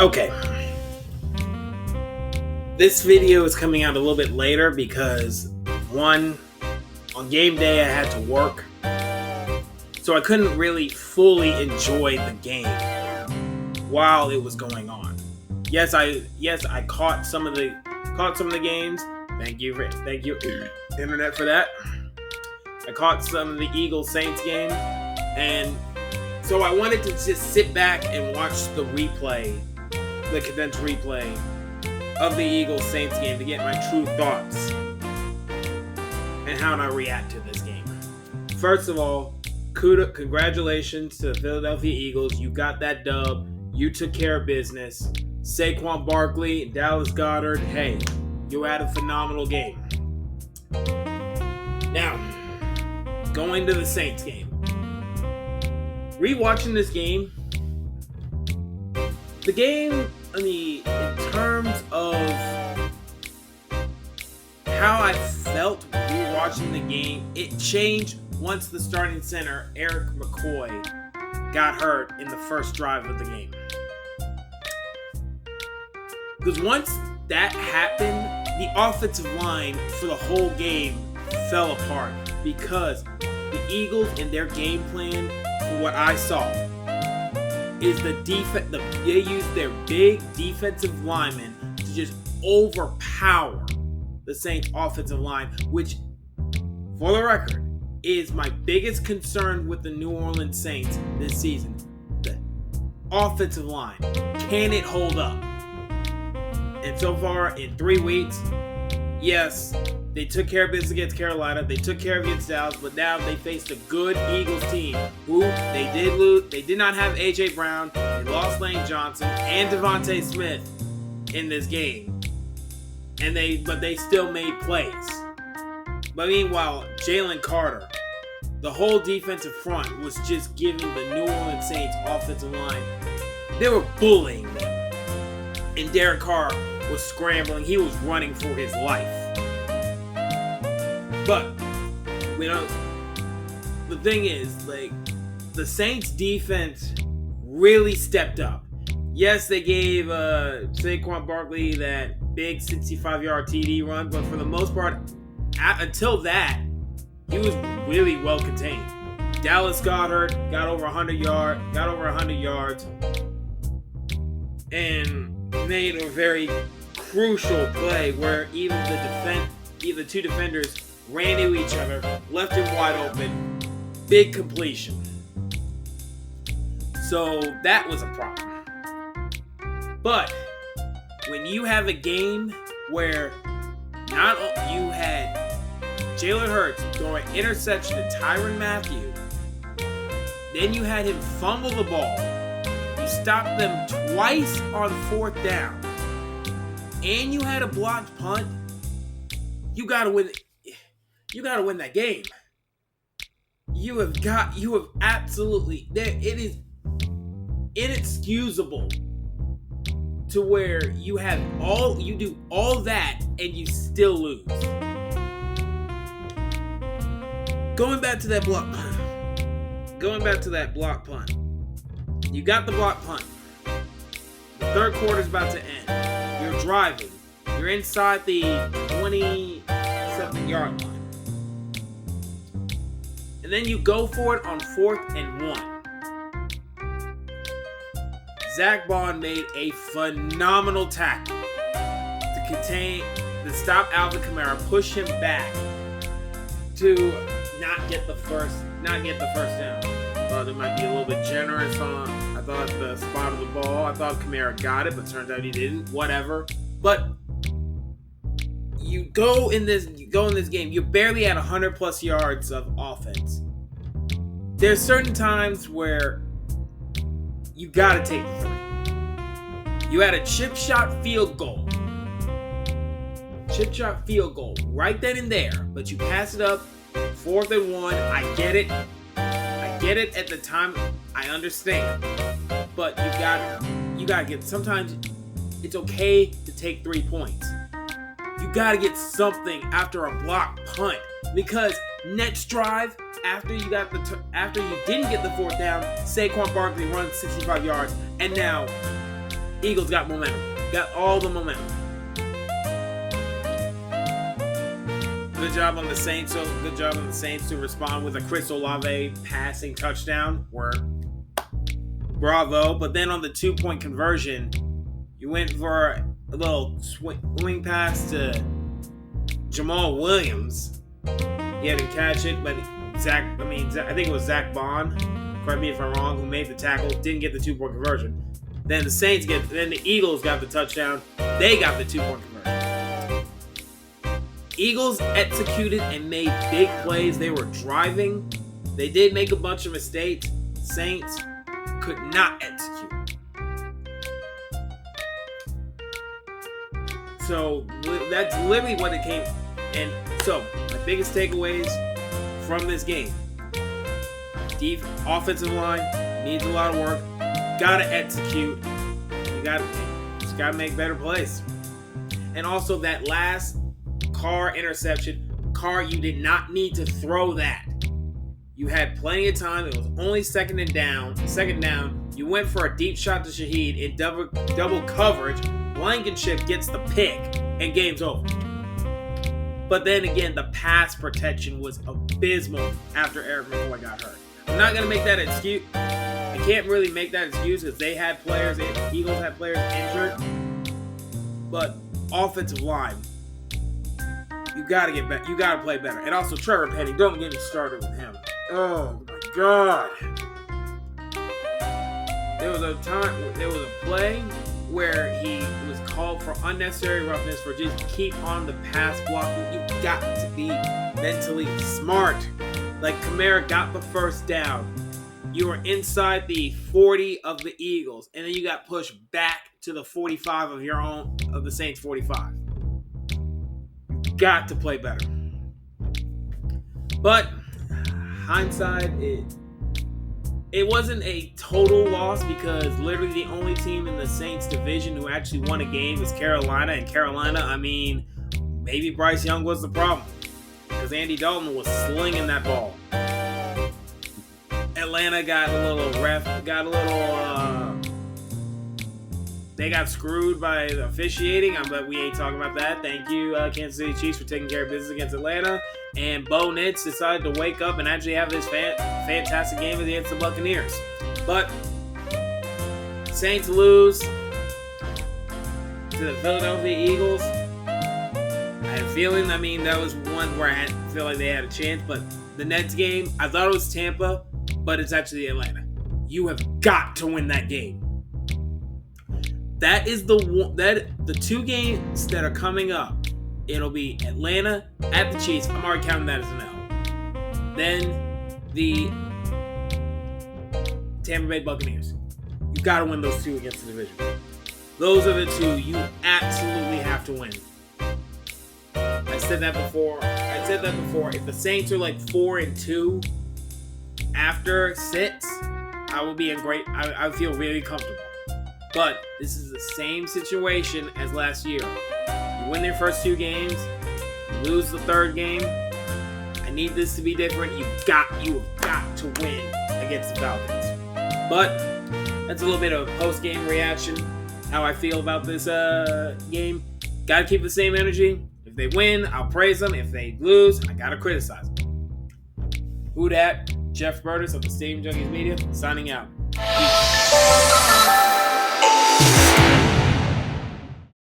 Okay, this video is coming out a little bit later because, one, on game day I had to work, so I couldn't really fully enjoy the game while it was going on. Yes, I caught some of the games. Thank you, internet, for that. I caught some of the Eagles Saints game, and so I wanted to just sit back and watch the condensed replay of the Eagles Saints game to get my true thoughts and how I react to this game. First of all, congratulations to the Philadelphia Eagles. You got that dub. You took care of business. Saquon Barkley, Dallas Goedert, hey, you had a phenomenal game. Now, going to the Saints game. Rewatching this game, the game, in terms of how I felt rewatching the game, it changed once the starting center, Eric McCoy, got hurt in the first drive of the game. Because once that happened, the offensive line for the whole game fell apart because the Eagles and their game plan, for what I saw, is they used their big defensive linemen to just overpower the Saints offensive line, which, for the record, is my biggest concern with the New Orleans Saints this season. The offensive line. Can it hold up? And so far, in 3 weeks, yes, they took care of business against Carolina. They took care of against Dallas, but now they faced a good Eagles team who they did lose. They did not have A.J. Brown. They lost Lane Johnson and Devontae Smith in this game. But they still made plays. But meanwhile, Jalen Carter, the whole defensive front was just giving the New Orleans Saints offensive line. They were bullying them. And Derek Carr was scrambling. He was running for his life. But, the thing is, the Saints defense really stepped up. Yes, they gave Saquon Barkley that big 65-yard TD run, but for the most part, until that, he was really well contained. Dallas Goedert got over 100 yards, and made a very crucial play where even the two defenders ran into each other, left him wide open, big completion. So that was a problem. But when you have a game where you had Jalen Hurts throw an interception to Tyrann Mathieu, then you had him fumble the ball, you stopped them twice on 4th down, and you had a blocked punt, you gotta win that game. You have absolutely, it is inexcusable to where you do all that and you still lose. Going back to that block punt. You got the block punt. The third quarter's about to end. You're driving. You're inside the 27-yard line. And then you go for it on 4th and 1. Zach Bond made a phenomenal tackle to stop Alvin Kamara, push him back to not get the first down. I thought it might be a little bit generous I thought the spot of the ball. I thought Kamara got it, but turns out he didn't. Whatever. But you go in this game, you're barely at 100+ yards of offense. There's certain times where you gotta take the 3. You had a chip shot field goal right then and there, but you pass it up 4th and 1. I get it at the time. I understand, but you gotta get. Sometimes it's okay to take 3 points. You gotta get something after a block punt, because next drive, after you didn't get the 4th down, Saquon Barkley runs 65 yards, and now Eagles got momentum. Got all the momentum. Good job on the Saints. So good job on the Saints to respond with a Chris Olave passing touchdown. Bravo. But then on the 2-point conversion, you went for a little swing pass to Jamal Williams. He had to catch it, but I think it was Zach Bond, correct me if I'm wrong, who made the tackle, didn't get the 2-point conversion. Then the Eagles got the touchdown. They got the 2-point conversion. Eagles executed and made big plays. They were driving. They did make a bunch of mistakes. Saints could not execute. So that's literally what it came. And so my biggest takeaways from this game: offensive line needs a lot of work. Gotta execute. You just gotta make better plays. And also that last Carr interception, you did not need to throw that. You had plenty of time. It was only second down. You went for a deep shot to Shaheed in double coverage. Blankenship gets the pick, and game's over. But then again, the pass protection was abysmal after Eric McCoy got hurt. I'm not going to make that excuse. I can't really make that excuse because they had players, the Eagles had players injured. But offensive line, you got to get better. You got to play better. And also Trevor Penning, don't get me started with him. Oh my God. There was a play where he was called for unnecessary roughness for just keep on the pass blocking. You got to be mentally smart. Like Kamara got the first down. You were inside the 40 of the Eagles, and then you got pushed back to the 45 of the Saints 45. You got to play better. But hindsight, it wasn't a total loss because literally the only team in the Saints division who actually won a game was Carolina. And Carolina, maybe Bryce Young was the problem because Andy Dalton was slinging that ball. Atlanta got a little they got screwed by the officiating, but we ain't talking about that. Thank you, Kansas City Chiefs, for taking care of business against Atlanta. And Bo Nix decided to wake up and actually have this fantastic game against the Buccaneers. But Saints lose to the Philadelphia Eagles. I had a feeling, that was one where I feel like they had a chance. But the next game, I thought it was Tampa, but it's actually Atlanta. You have got to win that game. That is the two games that are coming up. It'll be Atlanta at the Chiefs. I'm already counting that as an L. Then the Tampa Bay Buccaneers. You got to win those two against the division. Those are the two you absolutely have to win. I said that before. If the Saints are like 4-2 after 6, I will be I would feel really comfortable. But this is the same situation as last year. You win your first 2 games, you lose the third game. I need this to be different. You have got to win against the Falcons. But that's a little bit of a post-game reaction. How I feel about this game. Got to keep the same energy. If they win, I'll praise them. If they lose, I got to criticize them. Who dat? Jeff Burtis of the Stadium Junkies Media, signing out. Peace.